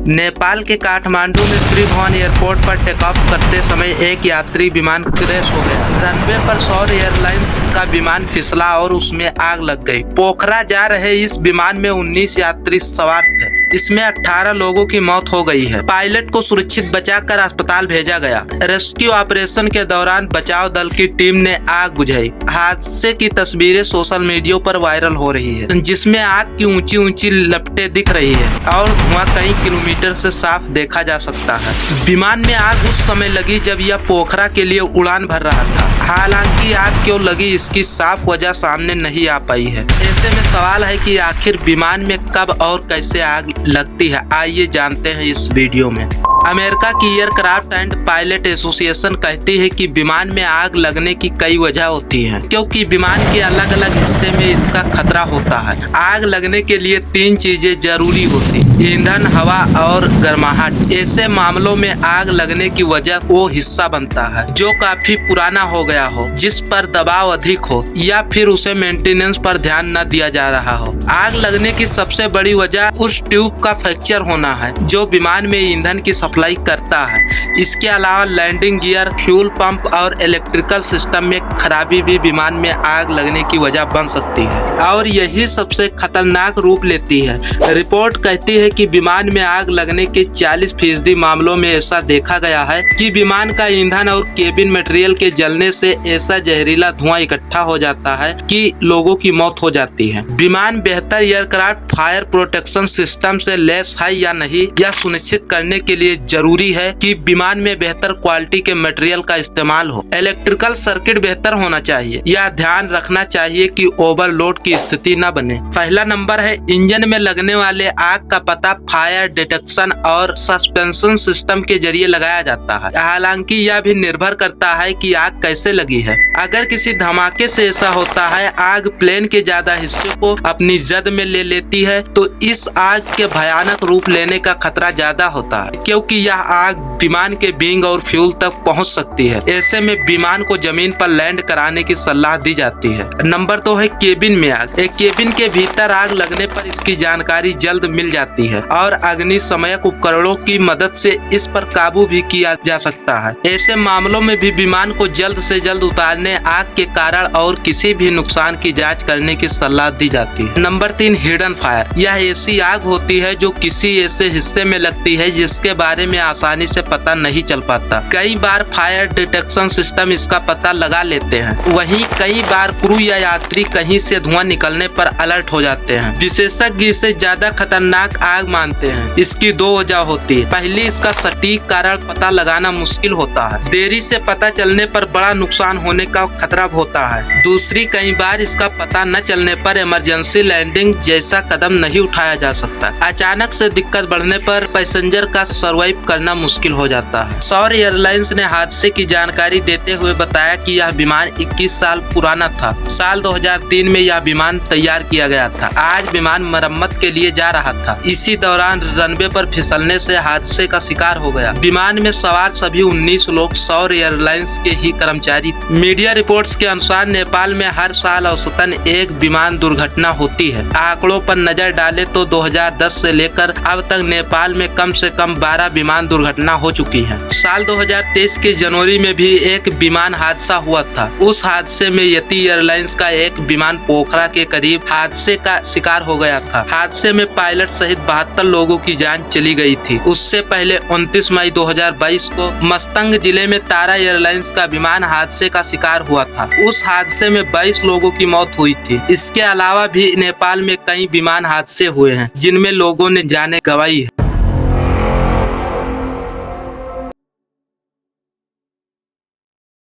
नेपाल के काठमांडू में त्रिभुवन एयरपोर्ट पर टेक ऑफ करते समय एक यात्री विमान क्रैश हो गया। रनवे पर सौर एयरलाइंस का विमान फिसला और उसमें आग लग गई। पोखरा जा रहे इस विमान में 19 यात्री सवार थे। इसमें 18 लोगों की मौत हो गई है। पायलट को सुरक्षित बचाकर अस्पताल भेजा गया। रेस्क्यू ऑपरेशन के दौरान बचाव दल की टीम ने आग बुझाई। हादसे की तस्वीरें सोशल मीडिया पर वायरल हो रही है, जिसमें आग की ऊंची ऊंची लपटें दिख रही है और धुआं कई किलोमीटर से साफ देखा जा सकता है। विमान में आग उस समय लगी जब यह पोखरा के लिए उड़ान भर रहा था। हालांकि आग क्यों लगी इसकी साफ वजह सामने नहीं आ पाई है। ऐसे में सवाल है कि आखिर विमान में कब और कैसे आग लगती है। आइए जानते हैं इस वीडियो में। अमेरिका की एयरक्राफ्ट एंड पायलट एसोसिएशन कहती है कि विमान में आग लगने की कई वजह होती हैं, क्योंकि विमान के अलग अलग हिस्से में इसका खतरा होता है। आग लगने के लिए 3 चीजें जरूरी होती: ईंधन, हवा और गर्माहट। ऐसे मामलों में आग लगने की वजह वो हिस्सा बनता है जो काफी पुराना हो गया हो, जिस पर दबाव अधिक हो या फिर उसे मेंटेनेंस पर ध्यान न दिया जा रहा हो। आग लगने की सबसे बड़ी वजह उस ट्यूब का फ्रैक्चर होना है जो विमान में ईंधन की सप्लाई करता है। इसके अलावा लैंडिंग गियर, फ्यूल पंप और इलेक्ट्रिकल सिस्टम में खराबी भी विमान में आग लगने की वजह बन सकती है और यही सबसे खतरनाक रूप लेती है। रिपोर्ट कहती है कि विमान में आग लगने के 40% मामलों में ऐसा देखा गया है कि विमान का ईंधन और केबिन मटेरियल के जलने से ऐसा जहरीला धुआं इकट्ठा हो जाता है कि लोगों की मौत हो जाती है। विमान बेहतर एयरक्राफ्ट फायर प्रोटेक्शन सिस्टम से लैस है या नहीं, यह सुनिश्चित करने के लिए जरूरी है कि विमान में बेहतर क्वालिटी के मटेरियल का इस्तेमाल हो। इलेक्ट्रिकल सर्किट बेहतर होना चाहिए। यह ध्यान रखना चाहिए कि ओवरलोड की स्थिति न बने। पहला नंबर है, इंजन में लगने वाले आग का पता फायर डिटेक्शन और सस्पेंशन सिस्टम के जरिए लगाया जाता है। हालांकि यह भी निर्भर करता है कि आग कैसे लगी है। अगर किसी धमाके से ऐसा होता है, आग प्लेन के ज्यादा हिस्से को अपनी जद में ले लेती है, तो इस आग के भयानक रूप लेने का खतरा ज्यादा होता है, क्योंकि यह आग विमान के विंग और फ्यूल तक पहुंच सकती है। ऐसे में विमान को जमीन पर लैंड कराने की सलाह दी जाती है। नंबर 2 है, केबिन में आग। एक केबिन के भीतर आग लगने पर इसकी जानकारी जल्द मिल जाती है और अग्निशमन उपकरणों की मदद से इस पर काबू भी किया जा सकता है। ऐसे मामलों में भी विमान को जल्द से जल्द उतारने, आग के कारण और किसी भी नुकसान की जाँच करने की सलाह दी जाती है। Number 3, hidden fire. यह ऐसी आग होती है जो किसी ऐसे हिस्से में लगती है जिसके बारे में आसानी से पता नहीं चल पाता। कई बार फायर डिटेक्शन सिस्टम इसका पता लगा लेते हैं। वहीं कई बार क्रू या यात्री कहीं से धुआं निकलने पर अलर्ट हो जाते हैं। विशेषज्ञ इसे ज्यादा खतरनाक आग मानते हैं। इसकी 2 वजह होती है। पहली, इसका सटीक कारण पता लगाना मुश्किल होता है। देरी से पता चलने पर बड़ा नुकसान होने का खतरा होता है। दूसरी, कई बार इसका पता न चलने पर इमरजेंसी लैंडिंग जैसा कदम नहीं उठाया जा सकता। अचानक से दिक्कत बढ़ने पर पैसेंजर का सर्वाइव करना मुश्किल हो जाता है। सौर एयरलाइंस ने हादसे की जानकारी देते हुए बताया कि यह विमान 21 साल पुराना था। साल 2003 में यह विमान तैयार किया गया था। आज विमान मरम्मत के लिए जा रहा था। इसी दौरान रनवे पर फिसलने से हादसे का शिकार हो गया। विमान में सवार सभी 19 लोग सौर एयरलाइंस के ही कर्मचारी थे। मीडिया रिपोर्ट्स के अनुसार नेपाल में हर साल औसतन एक विमान दुर्घटना होती है। आंकड़ों पर नजर डाले तो 2010 से लेकर अब तक नेपाल में कम से कम 12 विमान दुर्घटना हो चुकी है। साल 2023 के जनवरी में भी एक विमान हादसा हुआ था। उस हादसे में यति एयरलाइंस का एक विमान पोखरा के करीब हादसे का शिकार हो गया था। हादसे में पायलट सहित 72 लोगों की जान चली गई थी। उससे पहले 29 मई 2022 को मस्तंग जिले में तारा एयरलाइंस का विमान हादसे का शिकार हुआ था। उस हादसे में 22 लोगों की मौत हुई थी। इसके अलावा भी नेपाल में कई विमान हादसे हुए हैं जिनमें लोगों ने जानें गंवाई है।